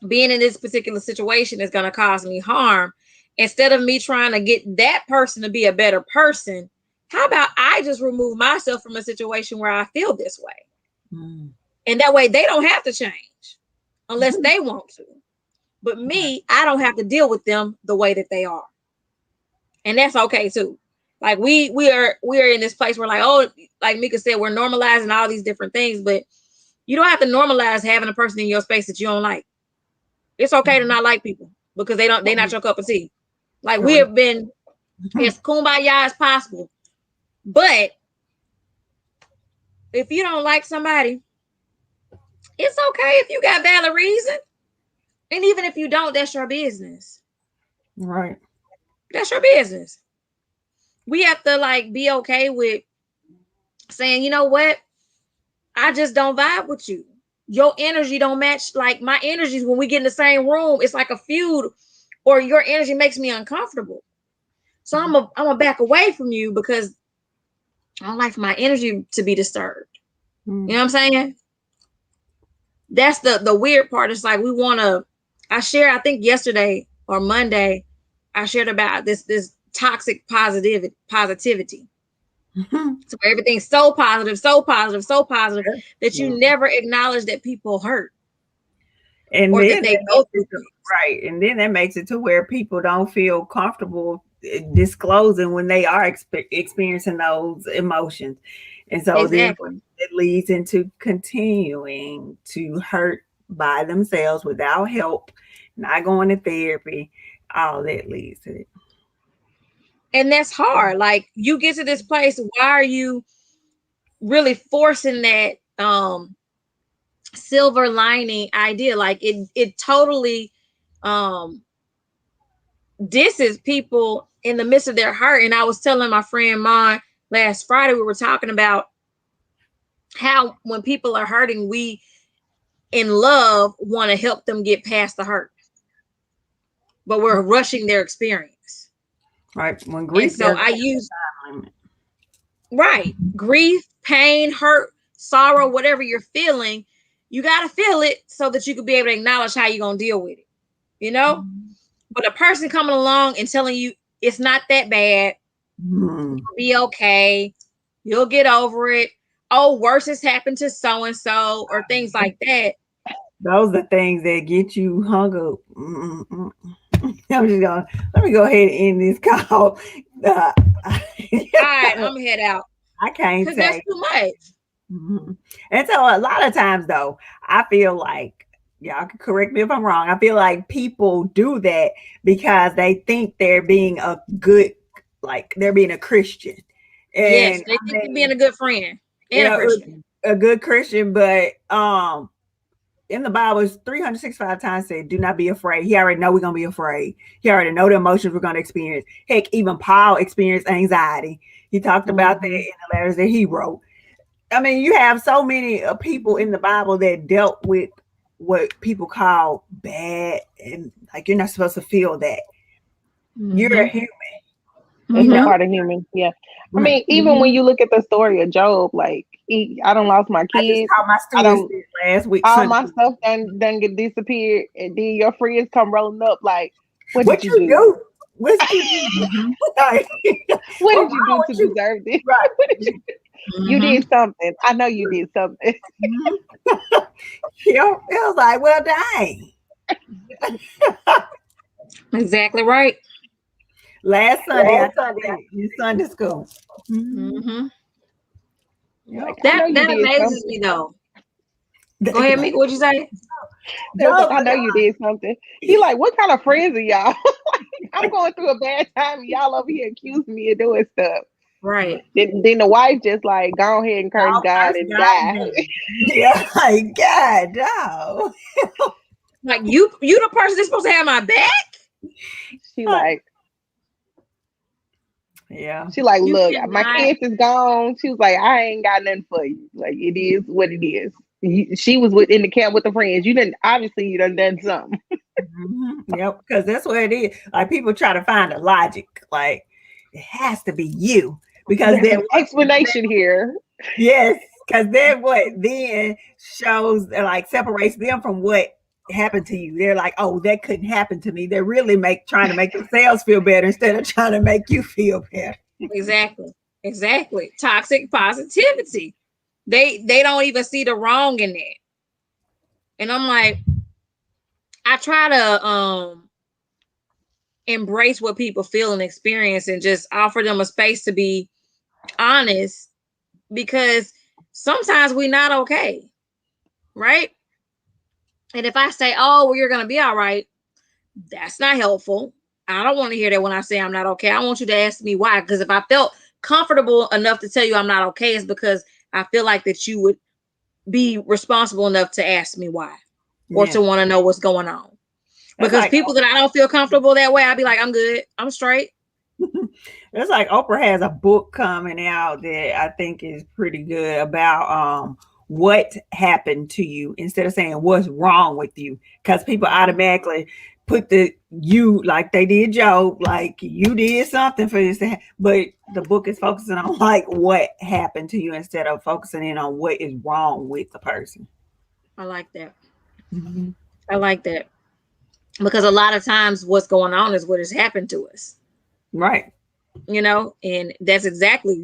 being in this particular situation is going to cause me harm, instead of me trying to get that person to be a better person, how about I just remove myself from a situation where I feel this way? Mm. And that way they don't have to change unless they want to. But me, I don't have to deal with them the way that they are. And that's okay too. Like we are in this place where like, oh, like Mika said, we're normalizing all these different things, but you don't have to normalize having a person in your space that you don't like. It's okay to not like people because they're not your cup of tea. Like we have been as kumbaya as possible. But if you don't like somebody, it's okay if you got valid reason. And even if you don't, that's your business. Right. That's your business. We have to like be okay with saying, you know what? I just don't vibe with you. Your energy don't match. Like my energies when we get in the same room, it's like a feud, or your energy makes me uncomfortable. So I'm a back away from you because I don't like my energy to be disturbed. You know what I'm saying? That's the weird part. It's like we want to. I think yesterday or Monday, I shared about this toxic positivity. So everything's so positive that you never acknowledge that people hurt. And or then that they go through right. And then that makes it to where people don't feel comfortable disclosing when they are experiencing those emotions. And so then it leads into continuing to hurt by themselves without help, not going to therapy. All that leads to it. And that's hard. Like you get to this place, why are you really forcing that silver lining idea? Like it totally disses people in the midst of their hurt. And I was telling my friend mine last Friday, we were talking about how when people are hurting, we in love want to help them get past the hurt, but we're rushing their experience. Right. When grief, and so I use right grief, pain, hurt, sorrow, whatever you're feeling, you got to feel it so that you can be able to acknowledge how you're going to deal with it, But a person coming along and telling you it's not that bad, you'll be okay, you'll get over it, oh, worse has happened to so and so, or things like that. Those are things that get you hung up. I'm just going. Let me go ahead and end this call. All right, I'm gonna head out. I can't say that's too much. Mm-hmm. And so a lot of times, though, I feel like y'all can correct me if I'm wrong. I feel like people do that because they think they're being a good, like they're being a Christian. Yes, And they I think you're being mean, a good friend and a yeah, Christian. a good Christian, but in the Bible, it's 365 times said, do not be afraid. He already know we're gonna be afraid. He already know the emotions we're gonna experience. Heck, even Paul experienced anxiety. He talked about that in the letters that he wrote. I mean, you have so many people in the Bible that dealt with what people call bad, and like you're not supposed to feel that. You're a human, It's you a know. part of human. Yeah. I Right. mean, even when you look at the story of Job, like I don't lost my I just kids. taught my I students don't this last week. all Sunday. my stuff done get disappeared, and then your friends come rolling up like, what did What you you do? do? What you do? Like, What what did you wrong do to with you? deserve this? Right. What did you You Mm-hmm. did something. I know you did something. You know, it was like, well, dang. Exactly right. Last Sunday, I taught that in Sunday school. Mm-hmm. Yep. Like, I know you That did amazes something. me though. Go ahead, Meek. What'd you say? It was like, Job, I know you did something. He like, what kind of friends are y'all? I'm going through a bad time. Y'all over here accusing me of doing stuff. Right. Then the wife just like go ahead and curse y'all God curse and God die. and done. Yeah, like God, no. Like you the person that's supposed to have my back. She like, Yeah. You look, my cannot. kids is gone. She was like, I ain't got nothing for you. Like it is what it is. She was in the camp with the friends. You didn't obviously you done something. Yep, because that's what it is. Like people try to find a logic. Like it has to be you. Because There's then an explanation here. yes, because then what then shows like separates them from what happened to you. They're like, oh, that couldn't happen to me. They're really trying to make themselves feel better instead of trying to make you feel better. Exactly. Exactly. Toxic positivity. They don't even see the wrong in that. And I'm like, I try to embrace what people feel and experience and just offer them a space to be honest because sometimes we're not okay. Right? And if I say, oh, well, you're gonna be all right, that's not helpful. I don't want to hear that when I say I'm not okay. I want you to ask me why. Because if I felt comfortable enough to tell you I'm not okay, it's because I feel like that you would be responsible enough to ask me why or Yeah. to want to know what's going on. That's Because like people that I don't feel comfortable that way, I'd be like, I'm good. I'm straight. it's like Oprah has a book coming out that I think is pretty good about what happened to you instead of saying what's wrong with you. Because people automatically put the you like they did Job, like you did something for this. But the book is focusing on like what happened to you instead of focusing in on what is wrong with the person. I like that. Mhm. I like that. Because a lot of times what's going on is what has happened to us. Right. And that's exactly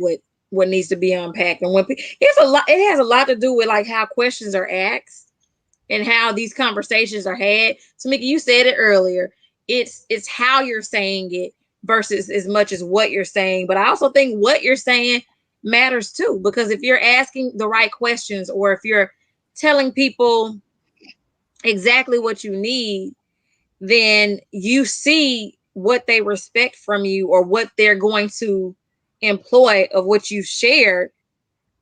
what needs to be unpacked. And it has a lot to do with like how questions are asked and how these conversations are had. Tamika, you said it earlier. It's how you're saying it versus as much as what you're saying. But I also think what you're saying matters too, because if you're asking the right questions or if you're telling people exactly what you need, then you see what they respect from you or what they're going to employ of what you shared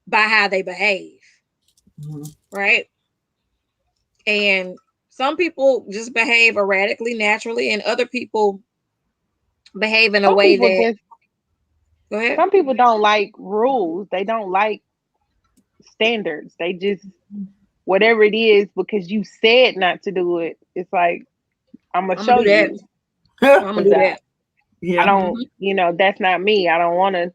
by how they behave. Mhm. Right. And some people just behave erratically, naturally, and other people behave in a Some way people that, just go ahead. some people don't like rules. They don't like standards. They just whatever it is because you said not to do it. It's like I'm gonna I'm gonna show do that. you I'm gonna because do I that. I Yeah. don't, that's not me. I don't want to.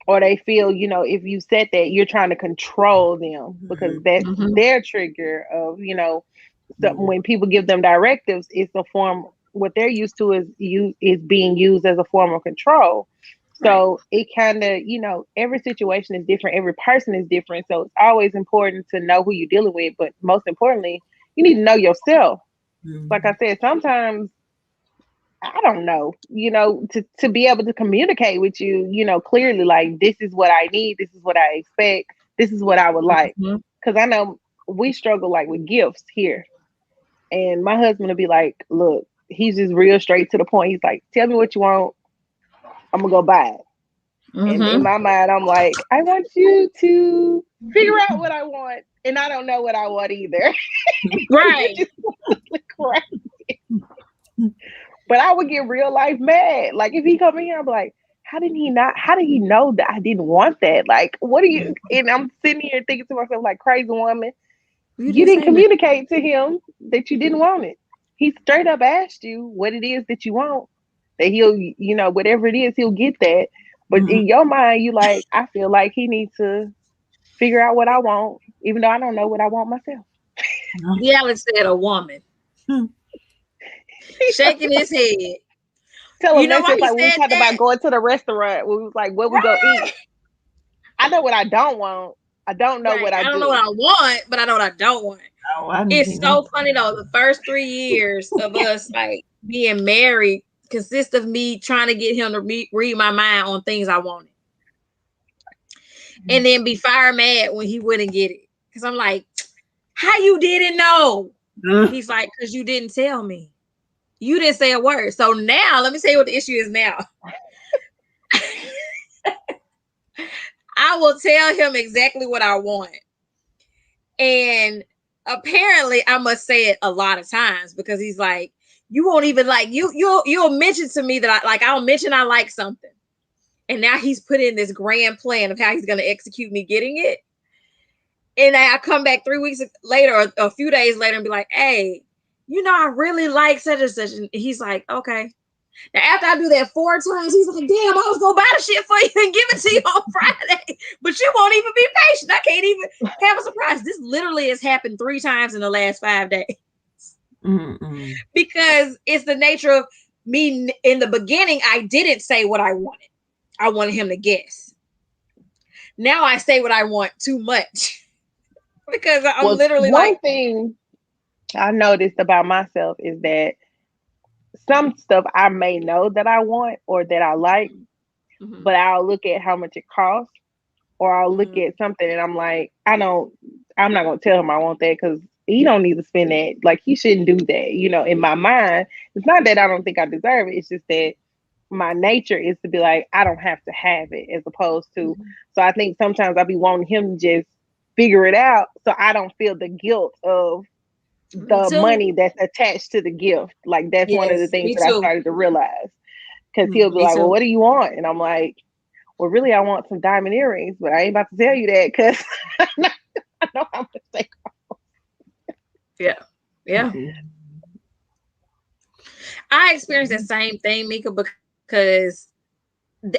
Or they feel, if you said that, you're trying to control them because that's Mm-hmm. their trigger of, something when people give them directives, it's a form. What they're used to is being used as a form of control. Right. So it kind of, every situation is different. Every person is different. So it's always important to know who you're dealing with. But most importantly, you need to know yourself. Like I Mhm. said, sometimes I don't know, to be able to communicate with you, clearly, like, this is what I need, this is what I expect, this is what I would like. Mm-hmm. Because I know we struggle like with gifts here. And my husband will be like, look, he's just real straight to the point. He's like, tell me what you want, I'm gonna go buy it. And in my mind, I'm like, I want you to figure out what I want. And I don't know what I want either. Right. Which is crazy. But I would get real life mad. Like if he come in here, I'm like, how did he know that I didn't want that? Like, what are you? And I'm sitting here thinking to myself, like, crazy woman, you didn't communicate to him that you didn't want it. He straight up asked you what it is that you want. That he'll, whatever it is, he'll get that. But in your mind, you like, I feel like he needs to figure out what I want, even though I don't know what I want myself. Yeah, Alex said a woman. Shaking his head. Tell him that's just like when we talked about going to the restaurant. We was like, what we go eat. I know what I don't want. I don't know what I do. I don't know what I want, but I know what I don't want. It's so funny though. The first 3 years of us like being married consist of me trying to get him to read my mind on things I wanted. And then be fire mad when he wouldn't get it. Because I'm like, how you didn't know? He's like, because you didn't tell me. You didn't say a word. So now, let me tell you what the issue is now. I will tell him exactly what I want. And apparently I must say it a lot of times because he's like, you won't even like, you'll mention to me that I'll mention I like something. And now he's put in this grand plan of how he's going to execute me getting it. And I come back 3 weeks later or a few days later and be like, hey, I really like such and such. And he's like, okay. Now, after I do that 4 times, he's like, damn, I was going to buy the shit for you and give it to you on Friday. But you won't even be patient. I can't even have a surprise. This literally has happened 3 times in the last 5 days. Mm-mm. Because it's the nature of me. In the beginning, I didn't say what I wanted. I wanted him to guess. Now I say what I want too much. Because I'm literally one thing I noticed about myself is that some stuff I may know that I want or that I like, but I'll look at how much it costs, or I'll look at something and I'm like, I'm not going to tell him I want that because he don't need to spend that. Like, he shouldn't do that. In my mind, it's not that I don't think I deserve it. It's just that my nature is to be like, I don't have to have it, as opposed to, so I think sometimes I'll be wanting him to just figure it out so I don't feel the guilt of the money that's attached to the gift. Like, that's one of the things that I started to realize. Because he'll be like, well, what do you want? And I'm like, well, really, I want some diamond earrings, but I ain't about to tell you that because I know how much they cost. Yeah. I experienced the same thing, Mika, because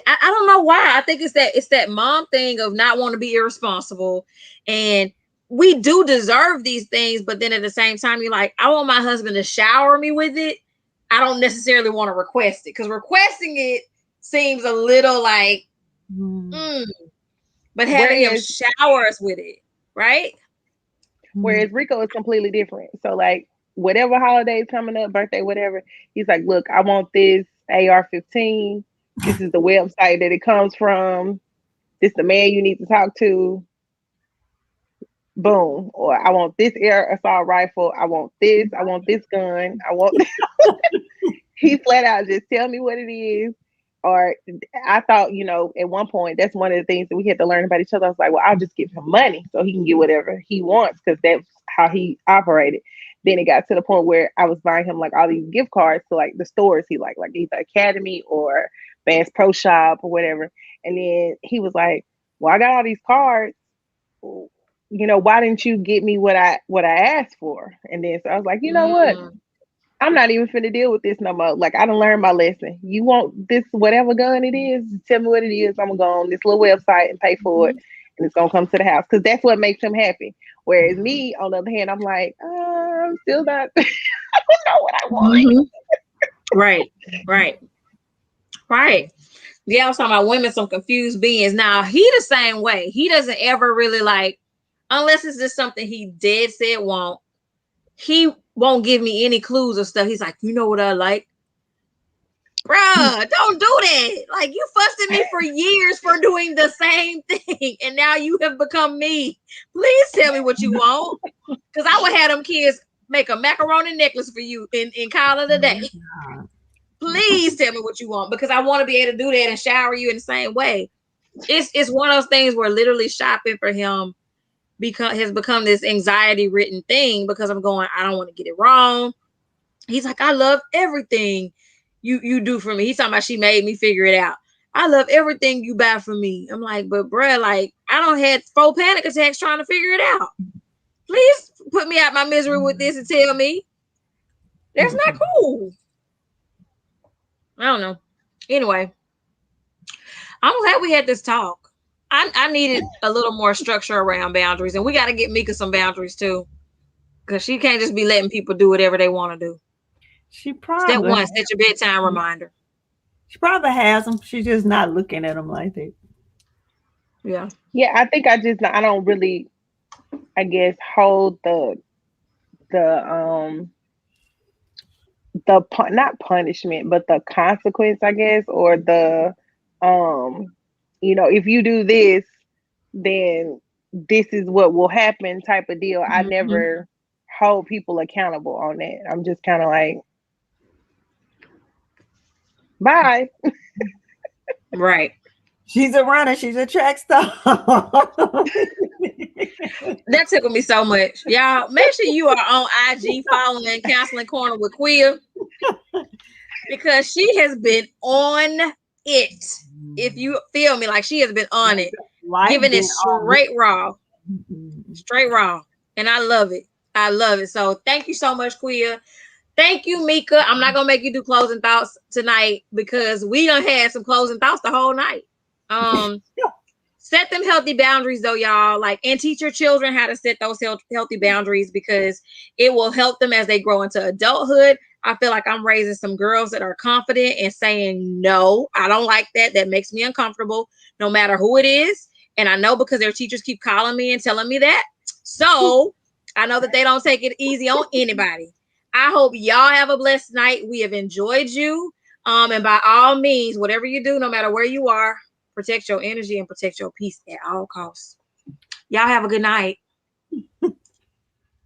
I don't know why. I think it's that mom thing of not wanting to be irresponsible. And we do deserve these things, but then at the same time, you're like, I want my husband to shower me with it. I don't necessarily want to request it because requesting it seems a little like, but having him shower us with it, right? Whereas Rico is completely different. So like, whatever holiday is coming up, birthday, whatever, he's like, look, I want this AR-15. This is the website that it comes from. This is the man you need to talk to. Boom. Or I want this air assault rifle. I want this gun. I want he flat out just tell me what it is. Or I thought, at one point, that's one of the things that we had to learn about each other. I was like, well, I'll just give him money so he can get whatever he wants because that's how he operated. Then it got to the point where I was buying him like all these gift cards to like the stores he like either Academy or Bass Pro Shop or whatever. And then he was like, well, I got all these cards. Why didn't you get me what I asked for? And then so I was like, you know what? I'm not even finna deal with this no more. Like, I done learned my lesson. You want this, whatever gun it is, tell me what it is. I'm gonna go on this little website and pay for it, and it's gonna come to the house because that's what makes him happy. Whereas me, on the other hand, I'm like, I'm still not. I don't know what I want. Right. Yeah, I was talking about women, some confused beings. Now he the same way. He doesn't ever really like, unless it's just something he dead said won't. He won't give me any clues or stuff. He's like, you know what I like? Bruh, don't do that. Like, you fussed at me for years for doing the same thing. And now you have become me. Please tell me what you want. Because I would have them kids make a macaroni necklace for you and call it a day. Please tell me what you want. Because I want to be able to do that and shower you in the same way. it's one of those things where literally shopping for him has become this anxiety ridden thing because I'm going, I don't want to get it wrong. He's like, I love everything you do for me. He's talking about she made me figure it out. I love everything you buy for me. I'm like, but bruh, like I don't had 4 panic attacks trying to figure it out. Please put me out my misery with this and tell me. That's not cool. I don't know. Anyway, I'm glad we had this talk. I needed a little more structure around boundaries, and we got to get Mika some boundaries too, because she can't just be letting people do whatever they want to do. She Step probably one, set your bedtime reminder. she probably has them. She's just not looking at them like that. Yeah. Yeah, I think I don't really, I guess, hold the not punishment, but the consequence, I guess, or the if you do this, then this is what will happen type of deal. I Mm-hmm. never hold people accountable on that. I'm just kind of like, bye. Right. She's a runner. She's a track star. That tickled me so much. Y'all, make sure you are on IG following Counseling Corner with Quia, because she has been on it. If you feel me, like she has been on it, giving it straight raw. Straight raw. And I love it. I love it. So thank you so much, Quia. Thank you, Mika. I'm not gonna make you do closing thoughts tonight because we done had some closing thoughts the whole night. Set them healthy boundaries though, y'all. Like, and teach your children how to set those healthy boundaries, because it will help them as they grow into adulthood. I feel like I'm raising some girls that are confident and saying, no, I don't like that. That makes me uncomfortable, no matter who it is. And I know because their teachers keep calling me and telling me that. So I know that they don't take it easy on anybody. I hope y'all have a blessed night. We have enjoyed you. And by all means, whatever you do, no matter where you are, protect your energy and protect your peace at all costs. Y'all have a good night.